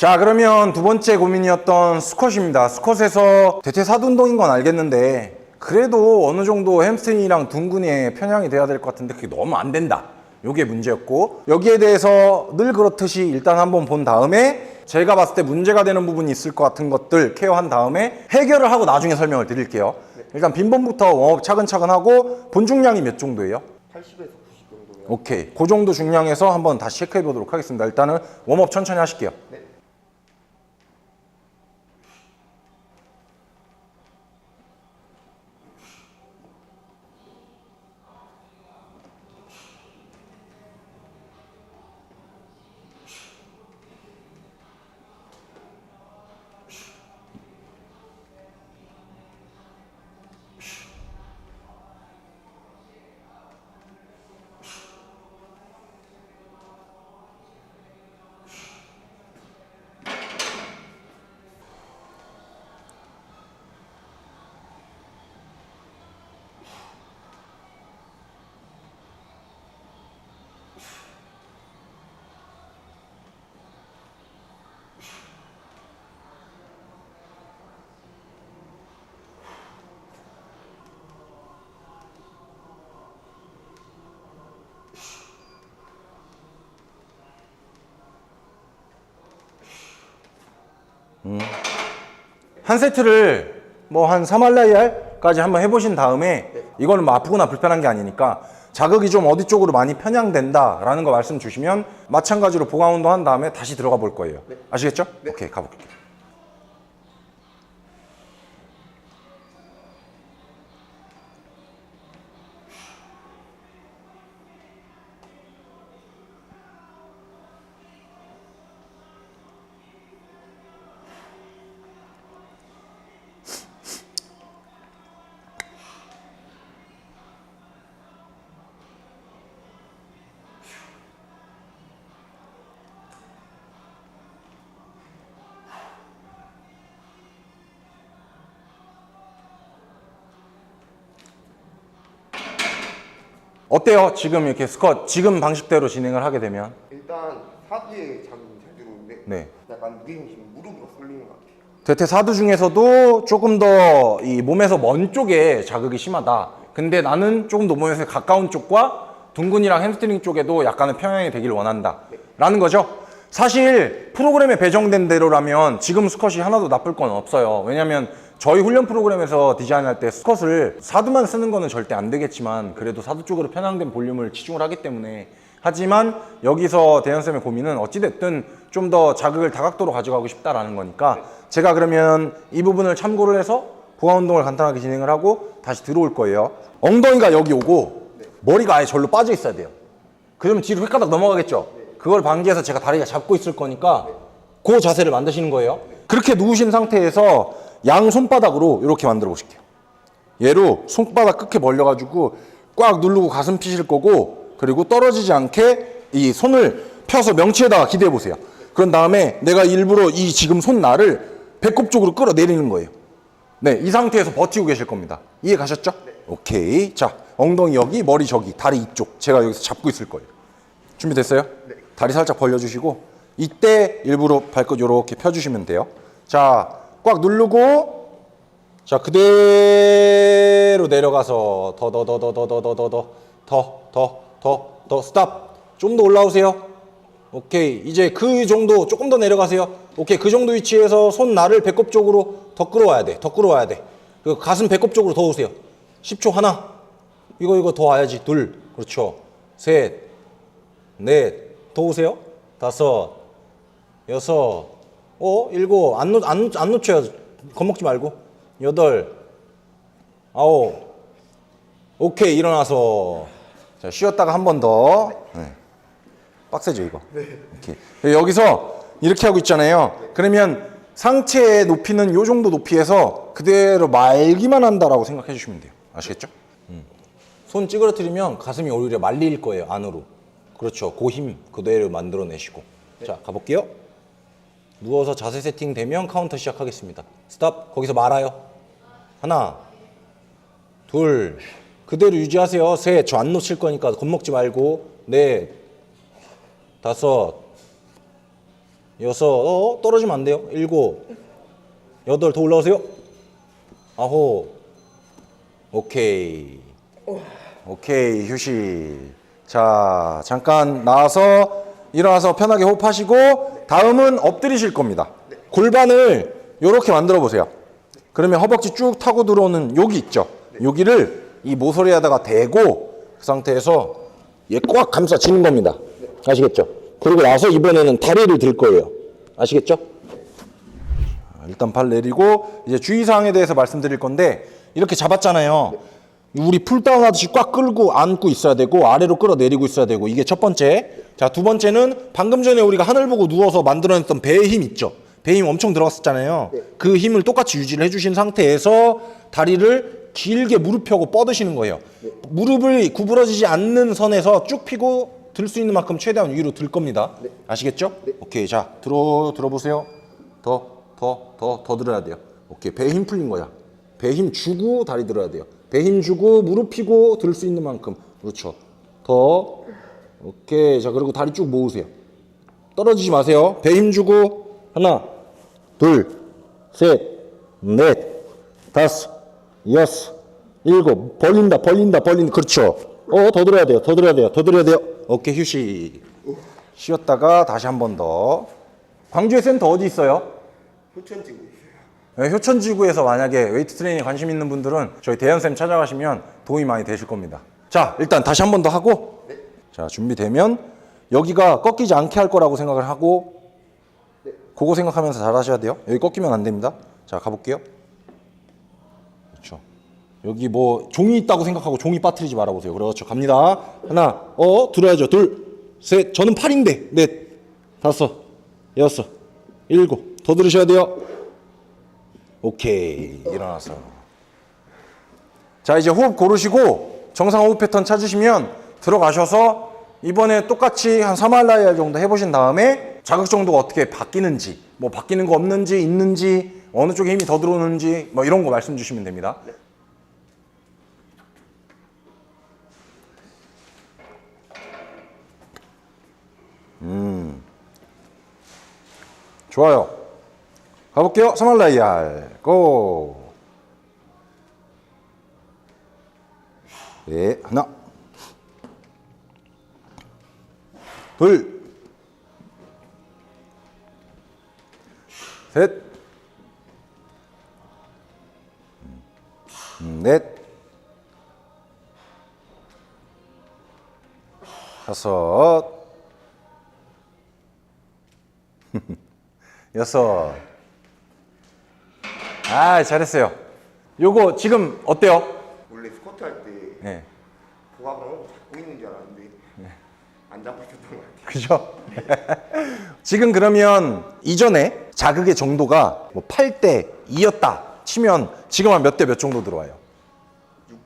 자, 그러면 두 번째 고민이었던 스쿼트입니다. 스쿼트에서 대퇴사두 운동인 건 알겠는데 그래도 어느 정도 햄스트링이랑 둥근에 편향이 돼야 될 것 같은데 그게 너무 안 된다. 요게 문제였고, 여기에 대해서 늘 그렇듯이 일단 한번 본 다음에 제가 봤을 때 문제가 되는 부분이 있을 것 같은 것들 케어한 다음에 해결을 하고 나중에 설명을 드릴게요. 일단 빈번부터 웜업 차근차근 하고 본 중량이 몇 정도예요? 80에서 90 정도면. 오케이, 그 정도 중량에서 한번 다시 체크해 보도록 하겠습니다. 일단은 웜업 천천히 하실게요. 네. 한 세트를 뭐 한 3할라이알까지 한번 해보신 다음에 이거는 뭐 아프거나 불편한 게 아니니까 자극이 좀 어디 쪽으로 많이 편향된다라는 거 말씀 주시면 마찬가지로 보강 운동 한 다음에 다시 들어가 볼 거예요. 아시겠죠? 오케이, 가볼게요. 어때요? 지금 이렇게 스쿼트 지금 방식대로 진행을 하게 되면? 일단 사두에 자극이 잘 들어오는데 네. 약간 무게중심이 무릎으로 쏠리는 것 같아요. 대퇴사두 중에서도 조금 더 이 몸에서 먼 쪽에 자극이 심하다. 근데 나는 조금 더 몸에서 가까운 쪽과 둥근이랑 햄스트링 쪽에도 약간의 평형이 되길 원한다. 라는 거죠. 사실 프로그램에 배정된 대로라면 지금 스쿼트이 하나도 나쁠 건 없어요. 왜냐면 저희 훈련 프로그램에서 디자인할 때 스쿼트를 사두만 쓰는 거는 절대 안 되겠지만 그래도 사두 쪽으로 편향된 볼륨을 치중을 하기 때문에, 하지만 여기서 대현쌤의 고민은 어찌됐든 좀 더 자극을 다각도로 가져가고 싶다라는 거니까 제가 그러면 이 부분을 참고를 해서 보강 운동을 간단하게 진행을 하고 다시 들어올 거예요. 엉덩이가 여기 오고 머리가 아예 절로 빠져 있어야 돼요. 그러면 뒤로 획가닥 넘어가겠죠? 그걸 방지해서 제가 다리가 잡고 있을 거니까 그 자세를 만드시는 거예요. 그렇게 누우신 상태에서 양 손바닥으로 이렇게 만들어 보실게요. 얘로 손바닥 끝에 벌려가지고 꽉 누르고 가슴 피실 거고, 그리고 떨어지지 않게 이 손을 펴서 명치에다가 기대해 보세요. 그런 다음에 내가 일부러 이 지금 손날을 배꼽 쪽으로 끌어내리는 거예요. 네, 이 상태에서 버티고 계실 겁니다. 이해 가셨죠? 오케이. 자, 엉덩이 여기, 머리 저기, 다리 이쪽. 제가 여기서 잡고 있을 거예요. 준비됐어요? 네. 다리 살짝 벌려주시고 이때 일부러 발끝 이렇게 펴주시면 돼요. 자, 꽉 누르고, 자, 그대로 내려가서 더 스탑. 좀 더 올라오세요. 오케이. 이제 그 정도, 조금 더 내려가세요. 오케이. 그 정도 위치에서 손날을 배꼽 쪽으로 더 끌어와야 돼. 더 끌어와야 돼. 그리고 가슴 배꼽 쪽으로 더 오세요. 10초 하나. 이거 더 와야지. 둘. 그렇죠. 셋. 넷. 더 오세요. 다섯. 여섯. 일곱. 안 놓쳐요. 겁먹지 말고. 여덟. 아홉. 오케이. 일어나서. 자, 쉬었다가 한 번 더. 네. 빡세죠, 이거? 네. 오케이. 여기서 이렇게 하고 있잖아요. 그러면 상체의 높이는 요 정도 높이에서 그대로 말기만 한다라고 생각해 주시면 돼요. 아시겠죠? 손 찌그러뜨리면 가슴이 오히려 말릴 거예요, 안으로. 그렇죠. 그 힘 그대로 만들어내시고. 네. 자, 가볼게요. 누워서 자세 세팅 되면 카운터 시작하겠습니다. 스탑. 거기서 말아요. 하나, 둘, 그대로 유지하세요. 셋, 저 안 놓칠 거니까 겁먹지 말고. 넷, 다섯, 여섯, 떨어지면 안 돼요. 일곱, 여덟, 더 올라오세요. 아홉, 오케이. 오케이, 휴식. 자, 잠깐 나와서 일어나서 편하게 호흡하시고 다음은 엎드리실 겁니다. 골반을 이렇게 만들어 보세요. 그러면 허벅지 쭉 타고 들어오는 여기 있죠. 여기를 이 모서리에다가 대고 그 상태에서 얘 꽉 감싸지는 겁니다. 아시겠죠? 그리고 나서 이번에는 다리를 들 거예요. 아시겠죠? 일단 발 내리고 이제 주의사항에 대해서 말씀드릴 건데 이렇게 잡았잖아요. 우리 풀다운 하듯이 꽉 끌고 안고 있어야 되고 아래로 끌어내리고 있어야 되고 이게 첫 번째. 자, 두 번째는 방금 전에 우리가 하늘 보고 누워서 만들어냈던 배의 힘 있죠. 배 힘 엄청 들어갔었잖아요. 그 힘을 똑같이 유지를 해주신 상태에서 다리를 길게 무릎 펴고 뻗으시는 거예요. 무릎을 구부러지지 않는 선에서 쭉 펴고 들 수 있는 만큼 최대한 위로 들 겁니다. 아시겠죠? 오케이. 자, 들어보세요. 더 들어야 돼요. 오케이. 배 힘 풀린 거야. 배 힘 주고 다리 들어야 돼요. 배 힘 주고 무릎 펴고 들 수 있는 만큼. 그렇죠. 더. 오케이. 자, 그리고 다리 쭉 모으세요. 떨어지지 마세요. 배 힘 주고 하나, 둘, 셋, 넷, 다섯, 여섯, 일곱. 벌린다. 그렇죠. 더 들어야 돼요. 오케이, 휴식. 쉬었다가 다시 한 번 더. 광주에 센터 어디 있어요? 효천지구 있어요. 네, 효천지구에서 만약에 웨이트 트레이닝 관심 있는 분들은 저희 대현쌤 찾아가시면 도움이 많이 되실 겁니다. 자, 일단 다시 한 번 더 하고. 자, 준비되면 여기가 꺾이지 않게 할 거라고 생각을 하고 그거 생각하면서 잘 하셔야 돼요. 여기 꺾이면 안 됩니다. 자, 가볼게요. 그렇죠. 여기 뭐 종이 있다고 생각하고 종이 빠뜨리지 말아보세요. 그렇죠. 갑니다. 하나, 들어야죠. 둘, 셋. 저는 8인데. 넷, 다섯, 여섯, 일곱. 더 들으셔야 돼요. 오케이. 일어나서. 자, 이제 호흡 고르시고 정상 호흡 패턴 찾으시면 들어가셔서 이번에 똑같이 한 3할라이알 정도 해보신 다음에 자극 정도가 어떻게 바뀌는지, 뭐 바뀌는 거 없는지, 있는지, 어느 쪽에 힘이 더 들어오는지 뭐 이런 거 말씀 주시면 됩니다. 좋아요. 가볼게요. 3할라이알 고. 네, 하나, 둘, 셋, 넷, 다섯, 여섯. 아, 잘했어요. 요거 지금 어때요? 원래 스쿼트 할 때 네. 복압을 잡고 있는 줄 알았는데 안 잡고 있었던 것 같아요. 그죠? 지금 그러면 이전에 자극의 정도가 뭐 8대 2였다 치면 지금 한 몇 대 몇 정도 들어와요?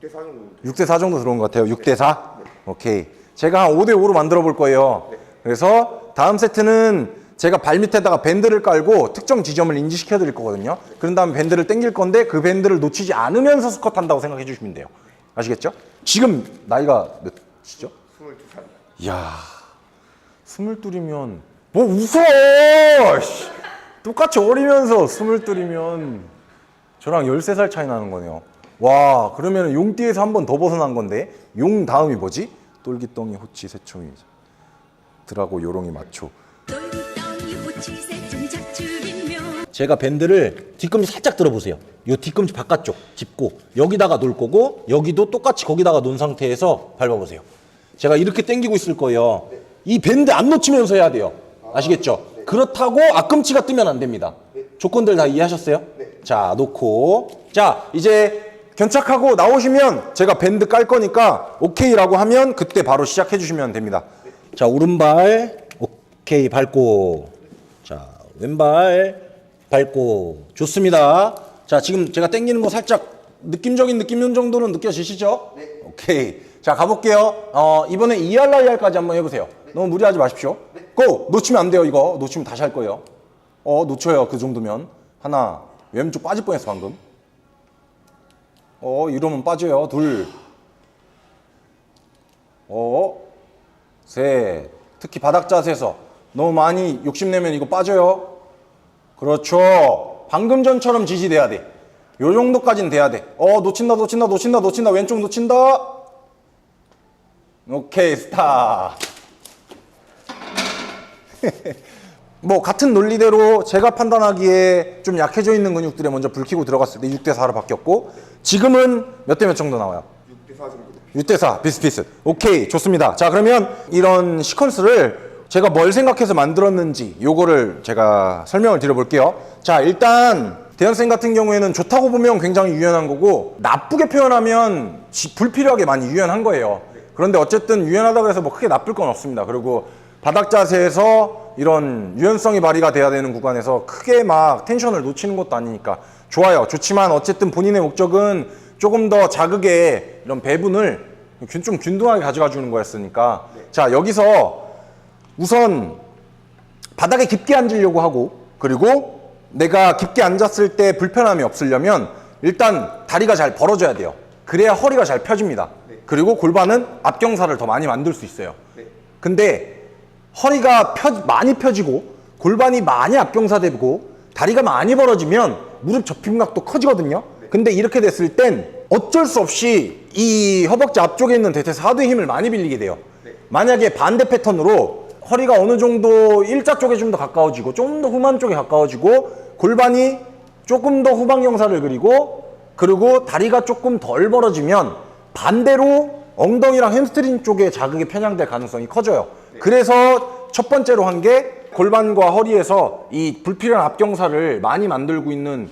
6대 4 정도. 6대 4 정도 들어온 것 같아요. 6대 4? 오케이. 제가 한 5대 5로 만들어 볼 거예요. 그래서 다음 세트는 제가 발 밑에다가 밴드를 깔고 특정 지점을 인지시켜 드릴 거거든요. 그런 다음에 밴드를 당길 건데 그 밴드를 놓치지 않으면서 스쿼트 한다고 생각해 주시면 돼요. 아시겠죠? 지금 나이가 몇이죠? 22살. 이야, 22이면 뭐 웃어! 씨. 똑같이 어리면서 22이면 저랑 13살 차이 나는 거네요. 와, 그러면 용띠에서 한 번 더 벗어난 건데 용 다음이 뭐지? 똘기덩이, 호치, 새총이, 드라고, 요롱이, 마초. 제가 밴드를 뒤꿈치 살짝 들어보세요. 이 뒤꿈치 바깥쪽 짚고 여기다가 놓을 거고 여기도 똑같이 거기다가 놓은 상태에서 밟아보세요. 제가 이렇게 당기고 있을 거예요. 이 밴드 안 놓치면서 해야 돼요. 아시겠죠? 그렇다고 앞꿈치가 뜨면 안 됩니다. 조건들 다 이해하셨어요? 자, 놓고. 자, 이제 견착하고 나오시면 제가 밴드 깔 거니까 오케이라고 하면 그때 바로 시작해 주시면 됩니다. 자, 오른발 오케이 밟고, 자, 왼발 밟고. 좋습니다. 자, 지금 제가 당기는 거 살짝 느낌적인 느낌 정도는 느껴지시죠? 네. 오케이. 자, 가볼게요. 이번에 2할라이알까지 한번 해보세요. 너무 무리하지 마십시오. 고! 놓치면 안 돼요, 이거. 놓치면 다시 할 거예요. 놓쳐요, 그 정도면. 하나, 왼쪽 빠질 뻔했어, 방금. 이러면 빠져요. 둘. 셋. 특히 바닥 자세에서 너무 많이 욕심내면 이거 빠져요. 그렇죠. 방금 전처럼 지지돼야 돼. 요 정도까지는 돼야 돼. 놓친다. 왼쪽 놓친다. 오케이, 스탑. 뭐 같은 논리대로 제가 판단하기에 좀 약해져 있는 근육들에 먼저 불 켜고 들어갔을 때 6대4로 바뀌었고, 지금은 몇 대 몇 정도 나와요? 6대4 정도. 6대4 비슷비슷. 오케이, 좋습니다. 자, 그러면 이런 시퀀스를 제가 뭘 생각해서 만들었는지 요거를 제가 설명을 드려볼게요. 자, 일단 대현쌤 같은 경우에는 좋다고 보면 굉장히 유연한 거고, 나쁘게 표현하면 불필요하게 많이 유연한 거예요. 그런데 어쨌든 유연하다고 해서 뭐 크게 나쁠 건 없습니다. 그리고 바닥 자세에서 이런 유연성이 발휘가 돼야 되는 구간에서 크게 막 텐션을 놓치는 것도 아니니까 좋아요. 좋지만 어쨌든 본인의 목적은 조금 더 자극의 이런 배분을 좀 균등하게 가져가 주는 거였으니까. 자, 여기서 우선 바닥에 깊게 앉으려고 하고, 그리고 내가 깊게 앉았을 때 불편함이 없으려면 일단 다리가 잘 벌어져야 돼요. 그래야 허리가 잘 펴집니다. 그리고 골반은 앞경사를 더 많이 만들 수 있어요. 근데 허리가 많이 펴지고 골반이 많이 앞경사되고 다리가 많이 벌어지면 무릎 접힘각도 커지거든요. 근데 이렇게 됐을 땐 어쩔 수 없이 이 허벅지 앞쪽에 있는 대퇴사 하두의 힘을 많이 빌리게 돼요. 만약에 반대 패턴으로 허리가 어느 정도 일자 쪽에 좀 더 가까워지고 좀 더 후만 쪽에 가까워지고 골반이 조금 더 후방경사를 그리고 다리가 조금 덜 벌어지면 반대로 엉덩이랑 햄스트링 쪽에 자극이 편향될 가능성이 커져요. 그래서 첫 번째로 한 게 골반과 허리에서 이 불필요한 앞경사를 많이 만들고 있는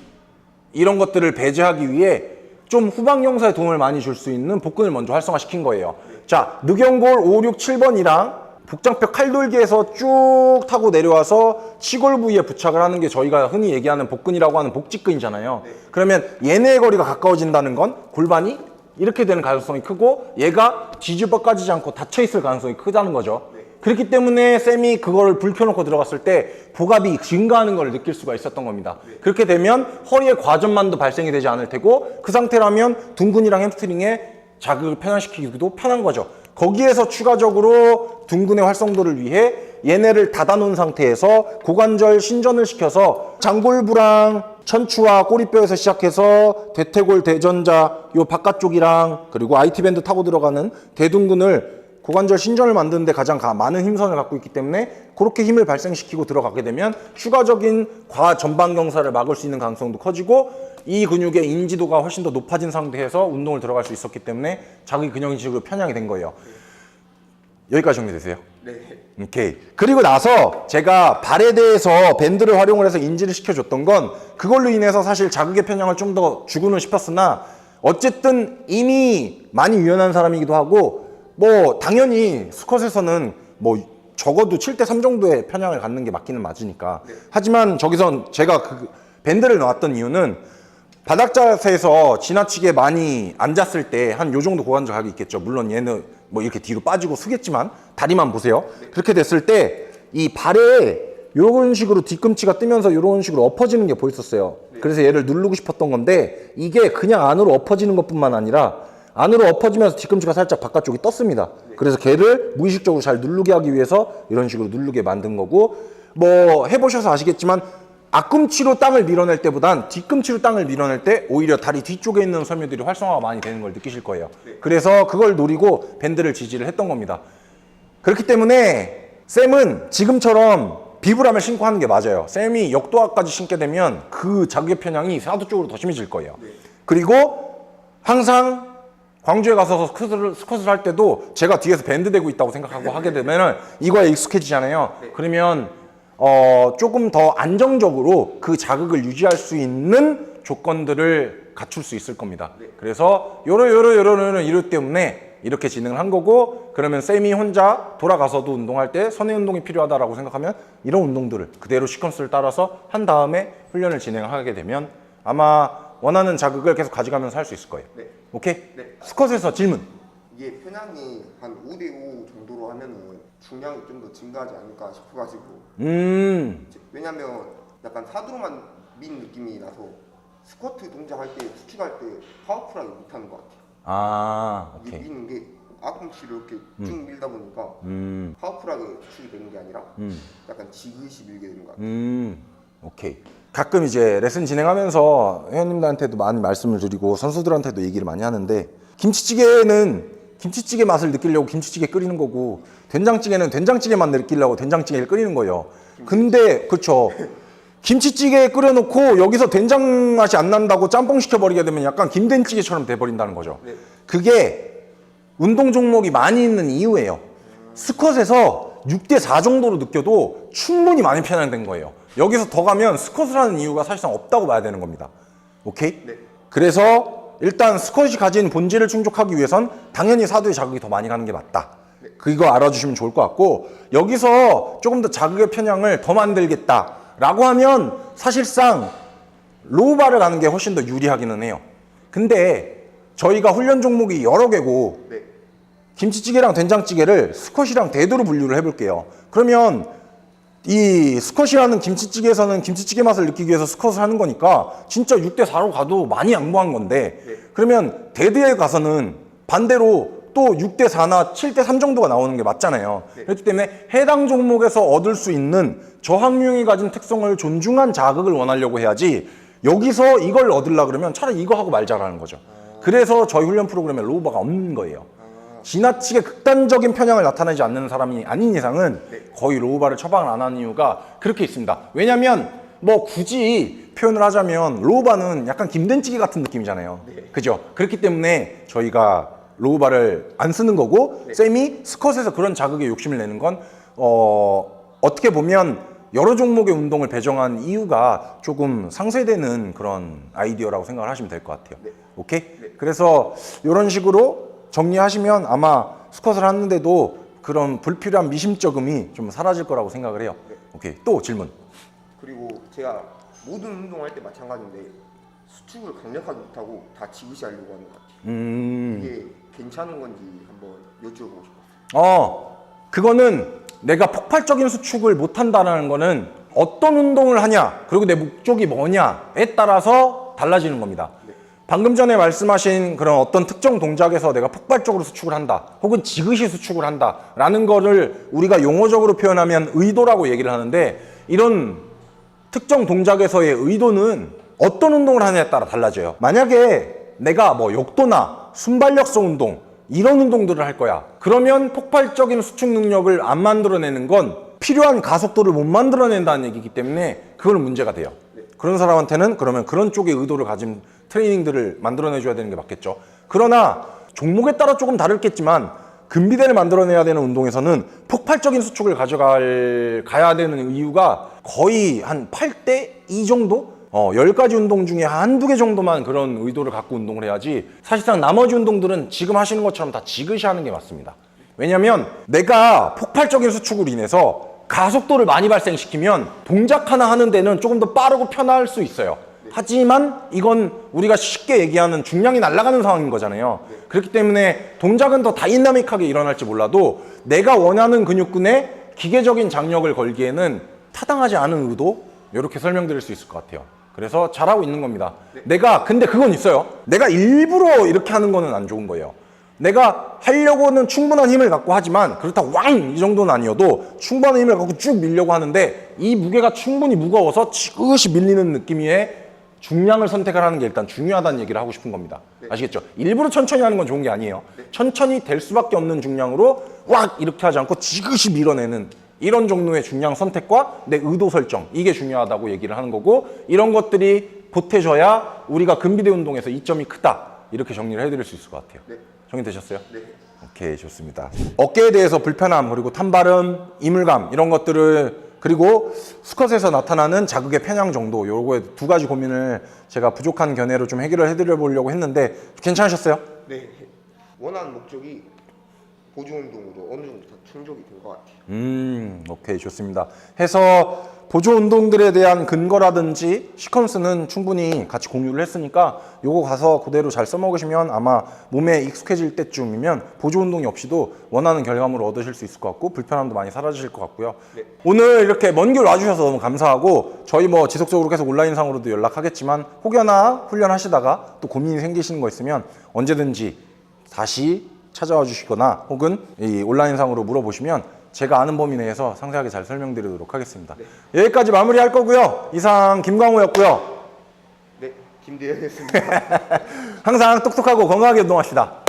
이런 것들을 배제하기 위해 좀 후방경사에 도움을 많이 줄 수 있는 복근을 먼저 활성화시킨 거예요. 자, 늑연골 5, 6, 7번이랑 복장뼈 칼돌기에서 쭉 타고 내려와서 치골 부위에 부착을 하는 게 저희가 흔히 얘기하는 복근이라고 하는 복직근이잖아요. 그러면 얘네의 거리가 가까워진다는 건 골반이 이렇게 되는 가능성이 크고 얘가 뒤집어 까지지 않고 닫혀 있을 가능성이 크다는 거죠. 그렇기 때문에 쌤이 그걸 불 켜놓고 들어갔을 때 복압이 증가하는 걸 느낄 수가 있었던 겁니다. 그렇게 되면 허리에 과전만도 발생이 되지 않을 테고, 그 상태라면 둔근이랑 햄스트링에 자극을 편향시키기도 편한 거죠. 거기에서 추가적으로 둔근의 활성도를 위해 얘네를 닫아놓은 상태에서 고관절 신전을 시켜서 장골부랑 천추와 꼬리뼈에서 시작해서 대퇴골 대전자 요 바깥쪽이랑 그리고 IT밴드 타고 들어가는 대둔근을 고관절 신전을 만드는데 가장 많은 힘선을 갖고 있기 때문에 그렇게 힘을 발생시키고 들어가게 되면 추가적인 과전방경사를 막을 수 있는 가능성도 커지고, 이 근육의 인지도가 훨씬 더 높아진 상태에서 운동을 들어갈 수 있었기 때문에 자극이 근육인식으로 편향이 된 거예요. 여기까지 정리되세요? 네. 오케이. 그리고 나서 제가 발에 대해서 밴드를 활용을 해서 인지를 시켜줬던 건 그걸로 인해서 사실 자극의 편향을 좀 더 주고는 싶었으나, 어쨌든 이미 많이 유연한 사람이기도 하고, 뭐 당연히 스쿼트에서는 뭐 적어도 7대3 정도의 편향을 갖는 게 맞기는 맞으니까. 하지만 저기선 제가 그 밴드를 넣었던 이유는 바닥 자세에서 지나치게 많이 앉았을 때 한 요 정도 고관절 각이 있겠죠. 물론 얘는 뭐 이렇게 뒤로 빠지고 쓰겠지만 다리만 보세요. 그렇게 됐을 때 이 발에 요런 식으로 뒤꿈치가 뜨면서 요런 식으로 엎어지는 게 보였었어요. 그래서 얘를 누르고 싶었던 건데, 이게 그냥 안으로 엎어지는 것뿐만 아니라 안으로 엎어지면서 뒤꿈치가 살짝 바깥쪽이 떴습니다. 그래서 걔를 무의식적으로 잘 누르게 하기 위해서 이런 식으로 누르게 만든 거고, 뭐 해보셔서 아시겠지만 앞꿈치로 땅을 밀어낼 때보단 뒤꿈치로 땅을 밀어낼 때 오히려 다리 뒤쪽에 있는 섬유들이 활성화가 많이 되는 걸 느끼실 거예요. 그래서 그걸 노리고 밴드를 지지를 했던 겁니다. 그렇기 때문에 쌤은 지금처럼 비브람을 신고 하는 게 맞아요. 쌤이 역도화까지 신게 되면 그 자극의 편향이 사두 쪽으로 더 심해질 거예요. 그리고 항상 광주에 가서 스쿼트를 할 때도 제가 뒤에서 밴드 대고 있다고 생각하고 하게 되면 이거에 익숙해지잖아요. 그러면 조금 더 안정적으로 그 자극을 유지할 수 있는 조건들을 갖출 수 있을 겁니다. 그래서 요런 이유 때문에 이렇게 진행을 한 거고, 그러면 쌤이 혼자 돌아가서도 운동할 때 선의 운동이 필요하다라고 생각하면 이런 운동들을 그대로 시퀀스를 따라서 한 다음에 훈련을 진행하게 되면 아마 원하는 자극을 계속 가져가면서 할 수 있을 거예요. 네. 오케이? 네. 스쿼트에서 질문. 이게 편향이 한 5대5 정도로 하면은 중량이 좀 더 증가하지 않을까 싶어가지고. 왜냐면 약간 사두로만 민 느낌이 나서 스쿼트 동작할 때, 수축할 때 파워풀하게 못하는 것 같아요. 아, 이게 오케이. 미는 게 앞꿈치를 이렇게 쭉 밀다 보니까 파워풀하게 수축이 되는 게 아니라 약간 지그시 밀게 되는 것 같아요. 오케이. 가끔 이제 레슨 진행하면서 회원님들한테도 많이 말씀을 드리고 선수들한테도 얘기를 많이 하는데, 김치찌개는 김치찌개 맛을 느끼려고 김치찌개 끓이는 거고, 된장찌개는 된장찌개 맛 느끼려고 된장찌개를 끓이는 거예요. 근데 그쵸, 김치찌개 끓여놓고 여기서 된장 맛이 안 난다고 짬뽕 시켜버리게 되면 약간 김된찌개처럼 돼버린다는 거죠. 네. 그게 운동 종목이 많이 있는 이유예요. 스쿼트에서 6대4 정도로 느껴도 충분히 많이 편향된 거예요. 여기서 더 가면 스쿼트를 하는 이유가 사실상 없다고 봐야 되는 겁니다. 오케이? 네. 그래서 일단 스쿼트이 가진 본질을 충족하기 위해선 당연히 사두의 자극이 더 많이 가는 게 맞다. 네. 그거 알아주시면 좋을 것 같고, 여기서 조금 더 자극의 편향을 더 만들겠다 라고 하면 사실상 로우바를 가는 게 훨씬 더 유리하기는 해요. 근데 저희가 훈련 종목이 여러 개고, 네. 김치찌개랑 된장찌개를 스쿼시랑 대두로 분류를 해볼게요. 그러면 이 스쿼시라는 김치찌개에서는 김치찌개 맛을 느끼기 위해서 스쿼트를 하는 거니까 진짜 6대4로 가도 많이 양보한 건데, 네. 그러면 대두에 가서는 반대로 또 6대4나 7대3 정도가 나오는 게 맞잖아요. 네. 그렇기 때문에 해당 종목에서 얻을 수 있는 저항유형이 가진 특성을 존중한 자극을 원하려고 해야지, 여기서 이걸 얻으려고 그러면 차라리 이거 하고 말자라는 거죠. 그래서 저희 훈련 프로그램에 로우바가 없는 거예요. 지나치게 극단적인 편향을 나타내지 않는 사람이 아닌 이상은 거의 로우바를 처방을 안 하는 이유가 그렇게 있습니다. 왜냐면 뭐 굳이 표현을 하자면 로우바는 약간 김된찌개 같은 느낌이잖아요. 그죠? 그렇기 때문에 저희가 로우바를 안 쓰는 거고, 쌤이 스쿼트에서 그런 자극에 욕심을 내는 건 어떻게 보면 여러 종목의 운동을 배정한 이유가 조금 상쇄되는 그런 아이디어라고 생각을 하시면 될 것 같아요. 오케이? 그래서 이런 식으로 정리하시면 아마 스쿼트를 하는데도 그런 불필요한 미심쩍음이 좀 사라질 거라고 생각을 해요. 오케이. 또 질문. 그리고 제가 모든 운동할 때 마찬가지인데 수축을 강력하게 못하고 다 지그시 하려고 하는 것 같아요. 이게 괜찮은 건지 한번 여쭤보고 싶었어요. 그거는 내가 폭발적인 수축을 못한다는 거는 어떤 운동을 하냐, 그리고 내 목적이 뭐냐에 따라서 달라지는 겁니다. 방금 전에 말씀하신 그런 어떤 특정 동작에서 내가 폭발적으로 수축을 한다, 혹은 지그시 수축을 한다 라는 거를 우리가 용어적으로 표현하면 의도라고 얘기를 하는데, 이런 특정 동작에서의 의도는 어떤 운동을 하느냐에 따라 달라져요. 만약에 내가 뭐 역도나 순발력성 운동 이런 운동들을 할 거야, 그러면 폭발적인 수축 능력을 안 만들어내는 건 필요한 가속도를 못 만들어낸다는 얘기이기 때문에 그건 문제가 돼요. 그런 사람한테는 그러면 그런 쪽의 의도를 가진 트레이닝들을 만들어내줘야 되는 게 맞겠죠. 그러나 종목에 따라 조금 다르겠지만 근비대를 만들어내야 되는 운동에서는 폭발적인 수축을 가야 되는 이유가 거의 한 8대2 정도? 10가지 운동 중에 한두 개 정도만 그런 의도를 갖고 운동을 해야지, 사실상 나머지 운동들은 지금 하시는 것처럼 다 지그시 하는 게 맞습니다. 왜냐면 내가 폭발적인 수축으로 인해서 가속도를 많이 발생시키면 동작 하나 하는 데는 조금 더 빠르고 편할 수 있어요. 하지만 이건 우리가 쉽게 얘기하는 중량이 날아가는 상황인 거잖아요. 그렇기 때문에 동작은 더 다이나믹하게 일어날지 몰라도 내가 원하는 근육군에 기계적인 장력을 걸기에는 타당하지 않은 의도, 이렇게 설명드릴 수 있을 것 같아요. 그래서 잘하고 있는 겁니다. 근데 그건 있어요. 내가 일부러 이렇게 하는 거는 안 좋은 거예요. 내가 하려고는 충분한 힘을 갖고 하지만 그렇다고 왕! 이 정도는 아니어도 충분한 힘을 갖고 쭉 밀려고 하는데 이 무게가 충분히 무거워서 지그시 밀리는 느낌의 중량을 선택을 하는 게 일단 중요하다는 얘기를 하고 싶은 겁니다. 아시겠죠? 일부러 천천히 하는 건 좋은 게 아니에요. 천천히 될 수밖에 없는 중량으로 왁! 이렇게 하지 않고 지그시 밀어내는 이런 종류의 중량 선택과 내 의도 설정, 이게 중요하다고 얘기를 하는 거고, 이런 것들이 보태져야 우리가 근비대 운동에서 이점이 크다, 이렇게 정리를 해드릴 수 있을 것 같아요. 정리되셨어요? 네. 오케이, 좋습니다. 어깨에 대해서 불편함, 그리고 탄발음, 이물감 이런 것들을, 그리고 스쿼트에서 나타나는 자극의 편향 정도, 요거에 두 가지 고민을 제가 부족한 견해로 좀 해결을 해드려 보려고 했는데 괜찮으셨어요? 네. 원하는 목적이 보조 운동으로 어느 정도 다 충족이 된 것 같아요. 오케이, 좋습니다. 해서 보조 운동들에 대한 근거라든지 시퀀스는 충분히 같이 공유를 했으니까 요거 가서 그대로 잘 써먹으시면 아마 몸에 익숙해질 때쯤이면 보조 운동이 없이도 원하는 결과물을 얻으실 수 있을 것 같고, 불편함도 많이 사라지실 것 같고요. 오늘 이렇게 먼 길 와주셔서 너무 감사하고, 저희 뭐 지속적으로 계속 온라인상으로도 연락하겠지만 혹여나 훈련하시다가 또 고민이 생기시는 거 있으면 언제든지 다시 찾아와 주시거나 혹은 이 온라인상으로 물어보시면 제가 아는 범위 내에서 상세하게 잘 설명드리도록 하겠습니다. 여기까지 마무리할 거고요. 이상 김광호였고요. 네, 김대현이었습니다. 항상 똑똑하고 건강하게 운동합시다.